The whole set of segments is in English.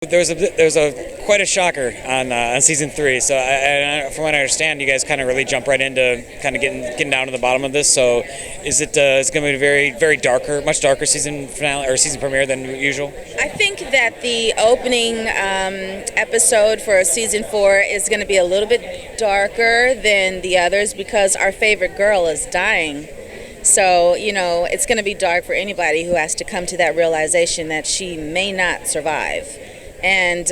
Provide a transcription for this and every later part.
There's quite a shocker on season 3. So from what I understand, you guys kind of really jump right into kind of getting down to the bottom of this. So it's going to be a very darker, much darker season finale or season premiere than usual? I think that the opening episode for season 4 is going to be a little bit darker than the others because our favorite girl is dying. So, it's going to be dark for anybody who has to come to that realization that she may not survive. And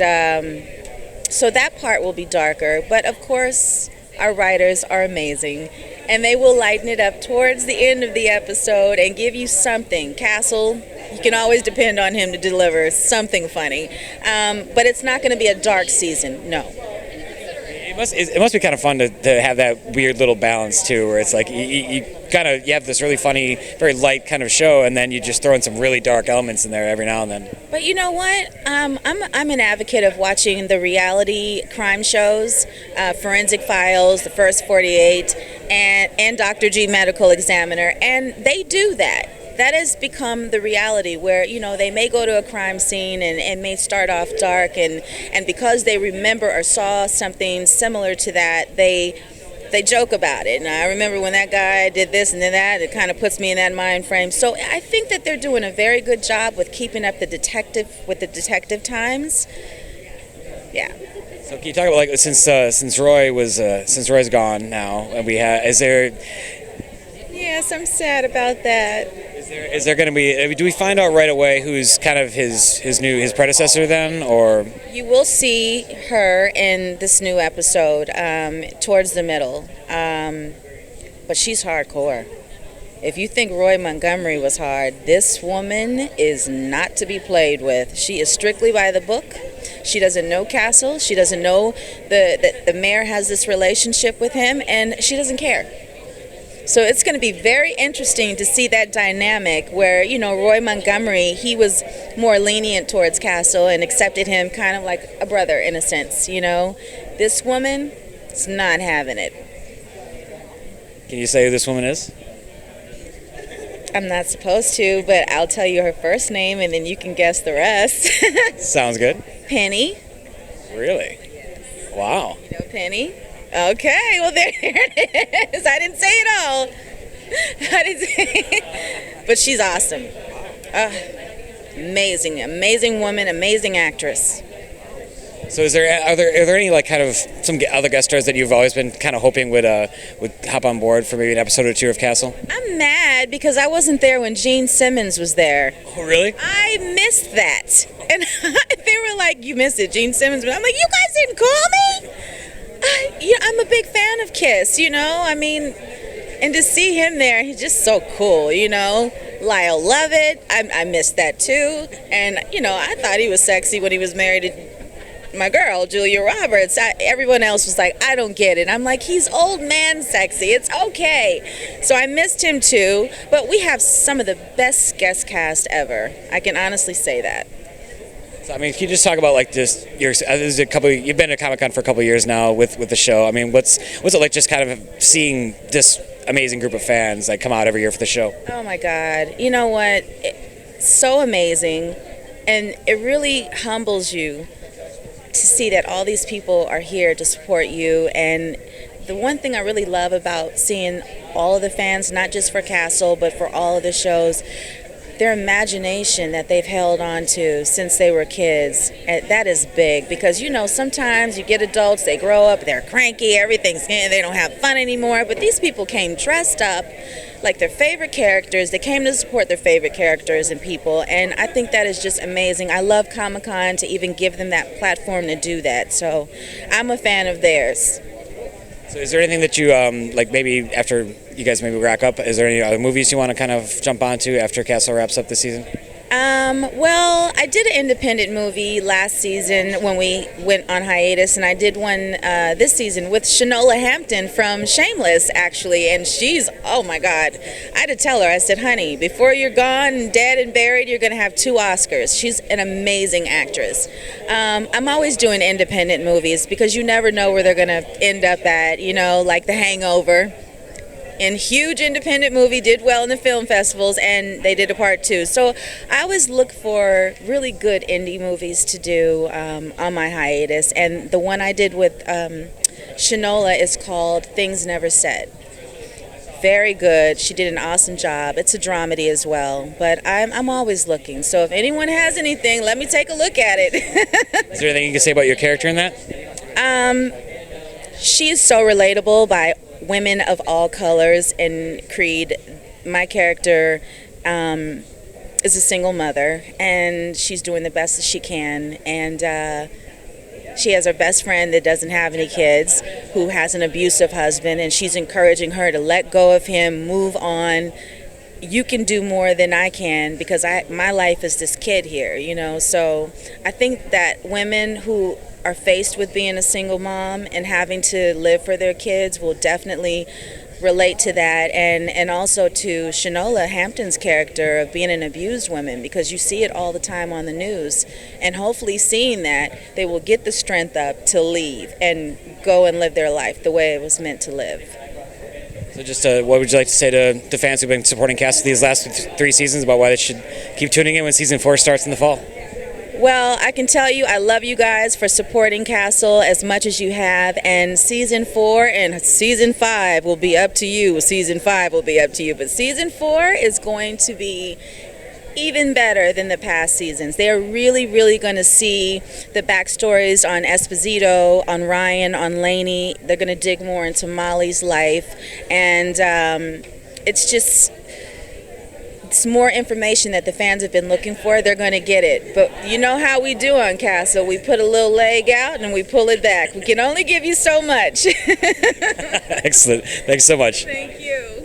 so that part will be darker. But, of course, our writers are amazing. And they will lighten it up towards the end of the episode and give you something. Castle, you can always depend on him to deliver something funny. But it's not going to be a dark season, no. It must be kind of fun to have that weird little balance too, where it's like you have this really funny, very light kind of show, and then you just throw in some really dark elements in there every now and then. But you know what? I'm an advocate of watching the reality crime shows, Forensic Files, The First 48, and Dr. G Medical Examiner, and they do that. That has become the reality where, they may go to a crime scene and may start off dark, and because they remember or saw something similar to that, they joke about it. And I remember when that guy did this and then that, it kind of puts me in that mind frame. So I think that they're doing a very good job with keeping up the detective times. Yeah. So can you talk about since Roy's gone now, and Yes, I'm sad about that. Is there going to be? Do we find out right away who's kind of his predecessor then, or? You will see her in this new episode towards the middle, but she's hardcore. If you think Roy Montgomery was hard, this woman is not to be played with. She is strictly by the book. She doesn't know Castle. She doesn't know that the mayor has this relationship with him, and she doesn't care. So it's going to be very interesting to see that dynamic where, Roy Montgomery, he was more lenient towards Castle and accepted him kind of like a brother in a sense, This woman is not having it. Can you say who this woman is? I'm not supposed to, but I'll tell you her first name and then you can guess the rest. Sounds good. Penny. Really? Wow. You know Penny? Okay, well there it is. I didn't say it all. But she's awesome. Amazing woman, amazing actress. So are there any kind of some other guest stars that you've always been kind of hoping would hop on board for maybe an episode or two of Castle? I'm mad because I wasn't there when Gene Simmons was there. Oh, really? I missed that. And they were like, "You missed it, Gene Simmons." But I'm like, "You guys didn't call me?" I'm a big fan of Kiss, and to see him there, he's just so cool, Lyle Lovett, I missed that too, and, I thought he was sexy when he was married to my girl, Julia Roberts. Everyone else was like, I don't get it. I'm like, he's old man sexy, it's okay. So I missed him too, but we have some of the best guest cast ever. I can honestly say that. Can you just talk about you've been at ComicCon for a couple of years now with the show. What's it like just kind of seeing this amazing group of fans come out every year for the show? Oh my God. You know what? It's so amazing, and it really humbles you to see that all these people are here to support you. And the one thing I really love about seeing all of the fans, not just for Castle, but for all of the shows, their imagination that they've held on to since they were kids, that is big because, sometimes you get adults, they grow up, they're cranky, they don't have fun anymore, but these people came dressed up like their favorite characters. They came to support their favorite characters and people, and I think that is just amazing. I love Comic-Con to even give them that platform to do that, so I'm a fan of theirs. So is there anything that you, maybe after you guys maybe rack up, is there any other movies you want to kind of jump onto after Castle wraps up this season? Well, I did an independent movie last season when we went on hiatus, and I did one this season with Shanola Hampton from Shameless, actually, and she's, oh my God. I had to tell her, I said, honey, before you're gone, dead and buried, you're going to have 2 Oscars. She's an amazing actress. I'm always doing independent movies because you never know where they're going to end up at, like The Hangover. in huge independent movie, did well in the film festivals, and they did a part 2. So I always look for really good indie movies to do on my hiatus, and the one I did with Shanola is called Things Never Said. Very good. She did an awesome job. It's a dramedy as well, but I'm always looking. So if anyone has anything, let me take a look at it. Is there anything you can say about your character in that? She is so relatable by women of all colors and creed. My character is a single mother, and she's doing the best that she can, and she has her best friend that doesn't have any kids, who has an abusive husband, and she's encouraging her to let go of him, move on. You can do more than I can, because my life is this kid here, you know. So I think that women who are faced with being a single mom and having to live for their kids will definitely relate to that, and also to Shanola Hampton's character of being an abused woman, because you see it all the time on the news, and hopefully seeing that, they will get the strength up to leave and go and live their life the way it was meant to live. So just what would you like to say to the fans who've been supporting Castle these last 3 seasons about why they should keep tuning in when season 4 starts in the fall? Well, I can tell you I love you guys for supporting Castle as much as you have, and season 4 and season 5 will be up to you. Season 5 will be up to you, but season 4 is going to be even better than the past seasons. They are really, really going to see the backstories on Esposito, on Ryan, on Lainey. They're going to dig more into Molly's life, and it's more information that the fans have been looking for. They're going to get it. But you know how we do on Castle. We put a little leg out and we pull it back. We can only give you so much. Excellent. Thanks so much. Thank you.